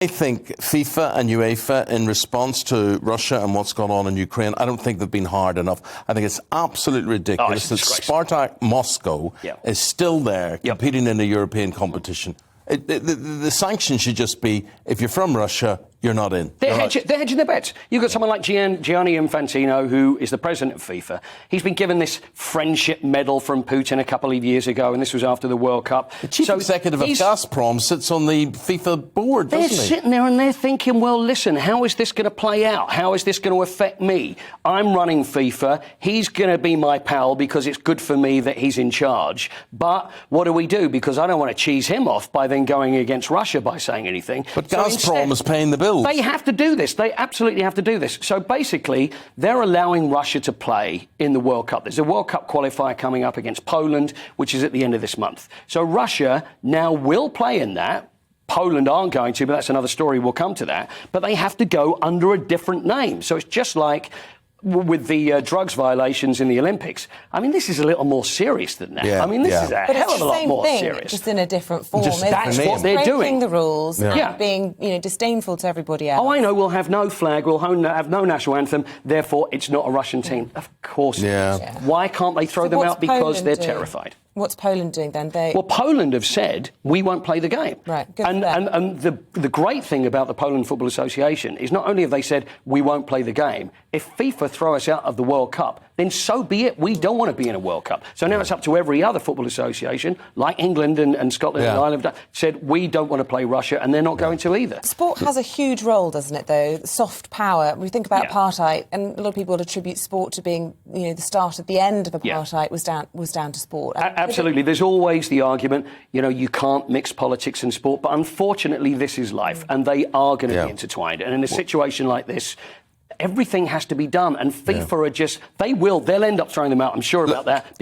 I think FIFA and UEFA, in response to Russia and what's gone on in Ukraine, I don't think they've been hard enough. I think it's absolutely ridiculous that Spartak Moscow is still there competing in a European competition. The sanction should just be, if you're from Russia, you're not in. They're hedging their bets. You've got someone like Gianni Infantino, who is the president of FIFA. He's been given this friendship medal from Putin a couple of years ago, and this was after the World Cup. The chief executive of Gazprom sits on the FIFA board, doesn't he? They're sitting there and they're thinking, well, listen, how is this going to play out? How is this going to affect me? I'm running FIFA. He's going to be my pal because it's good for me that he's in charge. But what do we do? Because I don't want to cheese him off by then going against Russia by saying anything. But Gazprom is paying the bill. They have to do this. They absolutely have to do this. So basically, they're allowing Russia to play in the World Cup. There's a World Cup qualifier coming up against Poland, which is at the end of this month. So Russia now will play in that. Poland aren't going to, but that's another story. We'll come to that. But they have to go under a different name. So it's just like with the drugs violations in the Olympics. I mean, this is a little more serious than that. I mean, this is a hell of a lot more serious. Just in a different form. That's what they're doing. Breaking the rules, being disdainful to everybody else. Oh, I know, we'll have no flag, we'll have no national anthem, therefore it's not a Russian team. Of course it is. Why can't they throw them out? Because they're terrified. What's Poland doing then? Well, Poland have said, we won't play the game. Right, good and the great thing about the Poland Football Association is not only have they said, we won't play the game, if FIFA throw us out of the World Cup, then so be it. We don't want to be in a World Cup. So now it's up to every other football association, like England and Scotland and Ireland, said, we don't want to play Russia, and they're not going to either. Sport has a huge role, doesn't it, though? Soft power. We think about apartheid, and a lot of people attribute sport to being, the start at the end of apartheid was down to sport. Absolutely. There's always the argument, you can't mix politics and sport, but unfortunately this is life, and they are going to be intertwined. And in a situation like this, everything has to be done, and FIFA are they'll end up throwing them out, I'm sure about that.